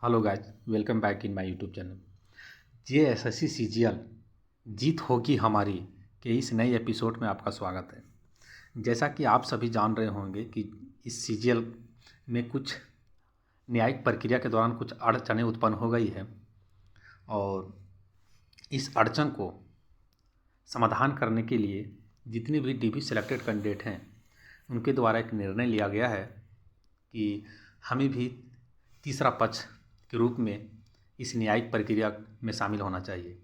Hello guys, welcome back in my YouTube channel. JSSC CGL जीत होगी हमारी के इस नए एपिसोड में आपका स्वागत है। जैसा कि आप सभी जान रहे होंगे कि इस सीजीएल में कुछ न्यायिक प्रक्रिया के दौरान कुछ अड़चनें उत्पन्न हो गई है और इस अड़चन को समाधान करने के लिए जितने भी डीबी सेलेक्टेड कैंडिडेट हैं उनके द्वारा एक निर्णय लिया गया है कि हमें भी तीसरा पक्ष के रूप में इस न्यायिक प्रक्रिया में शामिल होना चाहिए।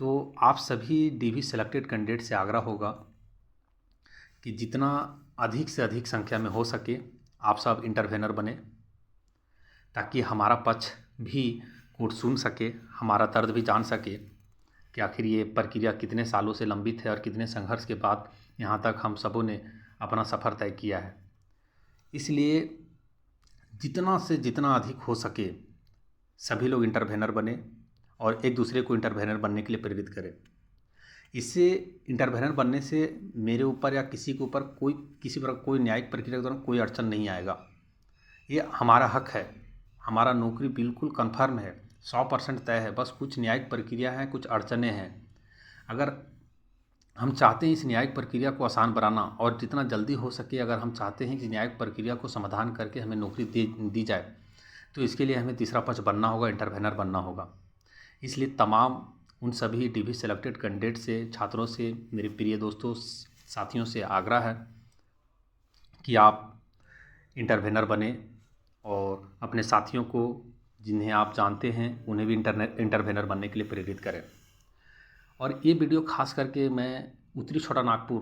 तो आप सभी डीबी सेलेक्टेड कैंडिडेट से आग्रह होगा कि जितना अधिक से अधिक संख्या में हो सके आप सब इंटरवेनर बने, ताकि हमारा पक्ष भी कोर्ट सुन सके, हमारा दर्द भी जान सके कि आखिर ये प्रक्रिया कितने सालों से लंबित है और कितने संघर्ष के बाद यहाँ तक हम सबों ने अपना सफ़र तय किया है। इसलिए जितना से जितना अधिक हो सके सभी लोग इंटरवेनर बने और एक दूसरे को इंटरवेनर बनने के लिए प्रेरित करें। इससे इंटरवेनर बनने से मेरे ऊपर या किसी के ऊपर किसी प्रकार कोई न्यायिक प्रक्रिया के दौरान कोई अड़चन नहीं आएगा। ये हमारा हक है, हमारा नौकरी बिल्कुल कन्फर्म है, 100% तय है। बस कुछ न्यायिक प्रक्रिया है, कुछ अड़चनें हैं। अगर हम चाहते हैं इस न्यायिक प्रक्रिया को आसान बनाना और जितना जल्दी हो सके अगर हम चाहते हैं कि न्यायिक प्रक्रिया को समाधान करके हमें नौकरी दी जाए, तो इसके लिए हमें तीसरा पक्ष बनना होगा, इंटरवेनर बनना होगा। इसलिए तमाम उन सभी डीबी सेलेक्टेड कैंडिडेट से, छात्रों से, मेरे प्रिय दोस्तों, साथियों से आग्रह है कि आप इंटरवेनर बने और अपने साथियों को जिन्हें आप जानते हैं उन्हें भी इंटरवेनर बनने के लिए प्रेरित करें। और ये वीडियो खास करके मैं उत्तरी छोटा नागपुर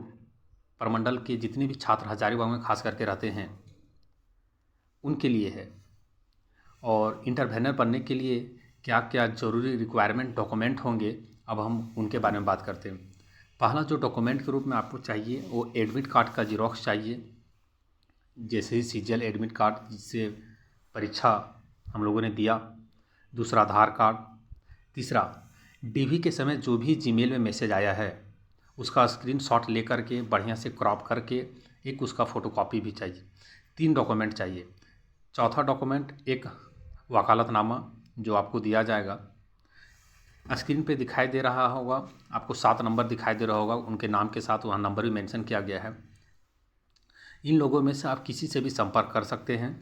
प्रमंडल के जितने भी छात्र हजारीबाग में खास करके रहते हैं उनके लिए है। और इंटरवेनर बनने के लिए क्या क्या ज़रूरी रिक्वायरमेंट डॉक्यूमेंट होंगे, अब हम उनके बारे में बात करते हैं। पहला जो डॉक्यूमेंट के रूप में आपको चाहिए वो एडमिट कार्ड का जीरोक्स चाहिए, जैसे ही सीजीएल एडमिट कार्ड जिससे परीक्षा हम लोगों ने दिया। दूसरा आधार कार्ड। तीसरा डीवी के समय जो भी जीमेल में मैसेज आया है उसका स्क्रीनशॉट लेकर के बढ़िया से क्रॉप करके एक उसका फ़ोटोकॉपी भी चाहिए। 3 डॉक्यूमेंट चाहिए। चौथा डॉक्यूमेंट एक वकालतनामा जो आपको दिया जाएगा। स्क्रीन पे दिखाई दे रहा होगा आपको 7 नंबर दिखाई दे रहा होगा, उनके नाम के साथ वहाँ नंबर भी मेंशन किया गया है। इन लोगों में से आप किसी से भी संपर्क कर सकते हैं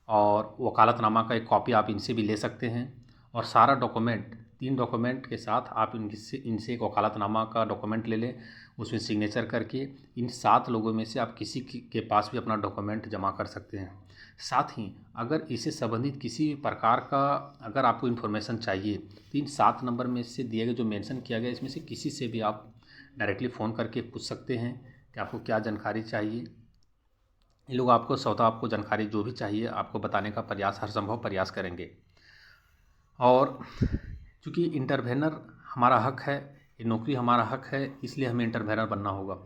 और वकालतनामा का एक कॉपी आप इनसे भी ले सकते हैं। और सारा डॉक्यूमेंट 3 डॉक्यूमेंट के साथ आप इनसे एक वकालतनामा का डॉक्यूमेंट ले लें, उसमें सिग्नेचर करके इन 7 लोगों में से आप किसी के पास भी अपना डॉक्यूमेंट जमा कर सकते हैं। साथ ही अगर इससे संबंधित किसी भी प्रकार का अगर आपको इन्फॉर्मेशन चाहिए तो इन 7 नंबर में से दिए गए जो मेंशन किया गया इसमें से किसी से भी आप डायरेक्टली फ़ोन करके पूछ सकते हैं कि आपको क्या जानकारी चाहिए। ये लोग आपको जानकारी जो भी चाहिए आपको बताने का प्रयास, हर संभव प्रयास करेंगे। और चूँकि इंटरवेनर हमारा हक है, ये नौकरी हमारा हक है, इसलिए हमें इंटरवेनर बनना होगा।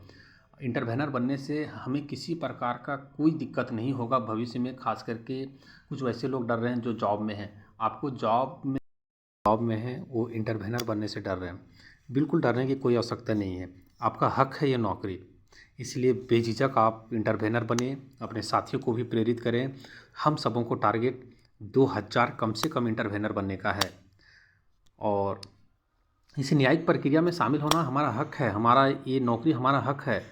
इंटरवेनर बनने से हमें किसी प्रकार का कोई दिक्कत नहीं होगा भविष्य में। खास करके कुछ वैसे लोग डर रहे हैं जो जॉब में हैं, आपको जॉब में हैं वो इंटरवेनर बनने से डर रहे हैं। बिल्कुल डरने की कोई आवश्यकता नहीं है, आपका हक है ये नौकरी। इसलिए बेझिझक आप इंटरवेनर बने, अपने साथियों को भी प्रेरित करें। हम सबों को टारगेट 2000 कम से कम इंटरवेनर बनने का है और इस न्यायिक प्रक्रिया में शामिल होना हमारा हक है, हमारा ये नौकरी हमारा हक है।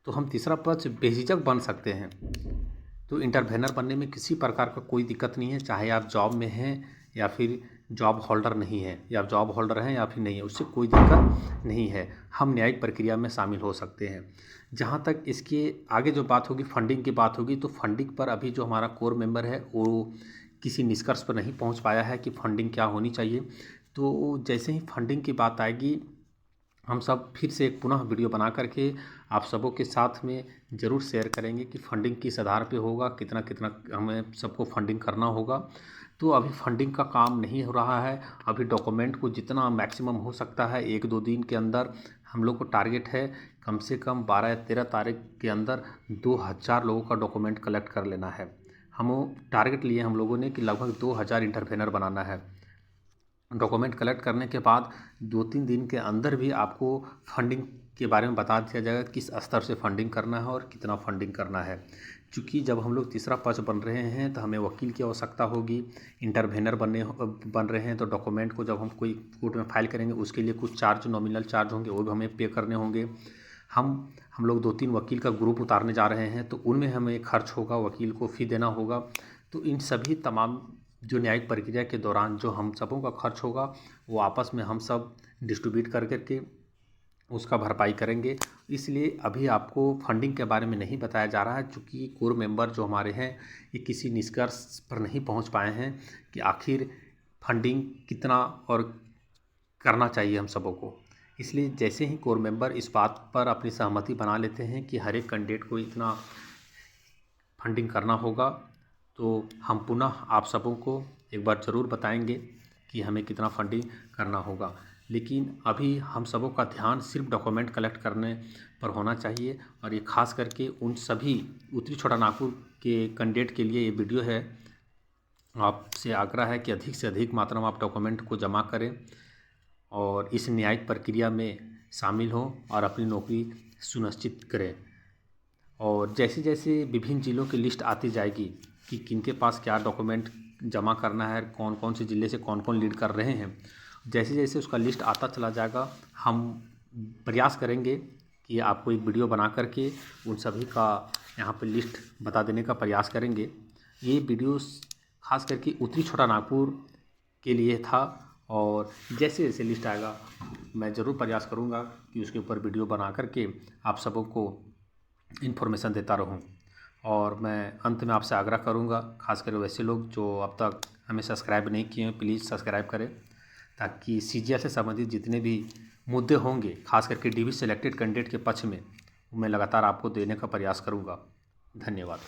तो हम तीसरा पक्ष बेझिझक बन सकते हैं। तो इंटरवेनर बनने में किसी प्रकार का कोई दिक्कत नहीं है, चाहे आप जॉब में हैं या फिर जॉब होल्डर नहीं है, या जॉब होल्डर हैं या फिर नहीं है, उससे कोई दिक्कत नहीं है। हम न्यायिक प्रक्रिया में शामिल हो सकते हैं। जहाँ तक इसके आगे जो बात होगी, फंडिंग की बात होगी, तो फंडिंग पर अभी जो हमारा कोर मेंबर है वो किसी निष्कर्ष पर नहीं पहुँच पाया है कि फंडिंग क्या होनी चाहिए। तो जैसे ही फंडिंग की बात आएगी हम सब फिर से एक पुनः वीडियो बना करके आप सबों के साथ में ज़रूर शेयर करेंगे कि फंडिंग किस आधार पे होगा, कितना कितना हमें सबको फंडिंग करना होगा। तो अभी फंडिंग का काम नहीं हो रहा है, अभी डॉक्यूमेंट को जितना मैक्सिमम हो सकता है 1-2 दिन के अंदर हम लोग को टारगेट है कम से कम 12 या 13 तारीख के अंदर 2000 लोगों का डॉक्यूमेंट कलेक्ट कर लेना है। हम टारगेट लिए हम लोगों ने कि लगभग 2000 इंटरवेनर बनाना है। डॉक्यूमेंट कलेक्ट करने के बाद 2-3 दिन के अंदर भी आपको फंडिंग के बारे में बता दिया जाएगा किस स्तर से फंडिंग करना है और कितना फंडिंग करना है। चूँकि जब हम लोग तीसरा पक्ष बन रहे हैं तो हमें वकील की आवश्यकता होगी। इंटरवेनर बन रहे हैं तो डॉक्यूमेंट को जब हम कोई कोर्ट में फाइल करेंगे उसके लिए कुछ चार्ज, नॉमिनल चार्ज होंगे, वो भी हमें पे करने होंगे। हम लोग 2-3 वकील का ग्रुप उतारने जा रहे हैं तो उनमें हमें खर्च होगा, वकील को फ़ी देना होगा। तो इन सभी तमाम जो न्यायिक प्रक्रिया के दौरान जो हम सबों का खर्च होगा वो आपस में हम सब डिस्ट्रीब्यूट कर के उसका भरपाई करेंगे। इसलिए अभी आपको फंडिंग के बारे में नहीं बताया जा रहा है, चूँकि कोर मेंबर जो हमारे हैं ये किसी निष्कर्ष पर नहीं पहुंच पाए हैं कि आखिर फंडिंग कितना और करना चाहिए हम सबों को। इसलिए जैसे ही कोर मेंबर इस बात पर अपनी सहमति बना लेते हैं कि हर एक कैंडिडेट को इतना फंडिंग करना होगा तो हम पुनः आप सबों को एक बार ज़रूर बताएंगे कि हमें कितना फंडिंग करना होगा। लेकिन अभी हम सबों का ध्यान सिर्फ डॉक्यूमेंट कलेक्ट करने पर होना चाहिए और ये खास करके उन सभी उत्तरी छोटानागपुर के कैंडिडेट के लिए ये वीडियो है। आपसे आग्रह है कि अधिक से अधिक मात्रा में आप डॉक्यूमेंट को जमा करें और इस न्यायिक प्रक्रिया में शामिल हों और अपनी नौकरी सुनिश्चित करें। और जैसे जैसे विभिन्न ज़िलों की लिस्ट आती जाएगी कि किनके पास क्या डॉक्यूमेंट जमा करना है, कौन कौन से ज़िले से कौन कौन लीड कर रहे हैं, जैसे जैसे उसका लिस्ट आता चला जाएगा हम प्रयास करेंगे कि आपको एक वीडियो बना करके उन सभी का यहाँ पर लिस्ट बता देने का प्रयास करेंगे। ये वीडियो खास करके उत्तरी छोटानागपुर के लिए था और जैसे जैसे लिस्ट आएगा मैं ज़रूर प्रयास करूँगा कि उसके ऊपर वीडियो बना करके आप सबों को इन्फॉर्मेशन देता रहूं। और मैं अंत में आपसे आग्रह करूंगा, खासकर वैसे लोग जो अब तक हमें सब्सक्राइब नहीं किए हैं प्लीज़ सब्सक्राइब करें, ताकि सीजीएल से संबंधित जितने भी मुद्दे होंगे खास करके डीवी सेलेक्टेड कैंडिडेट के पक्ष में मैं लगातार आपको देने का प्रयास करूंगा। धन्यवाद।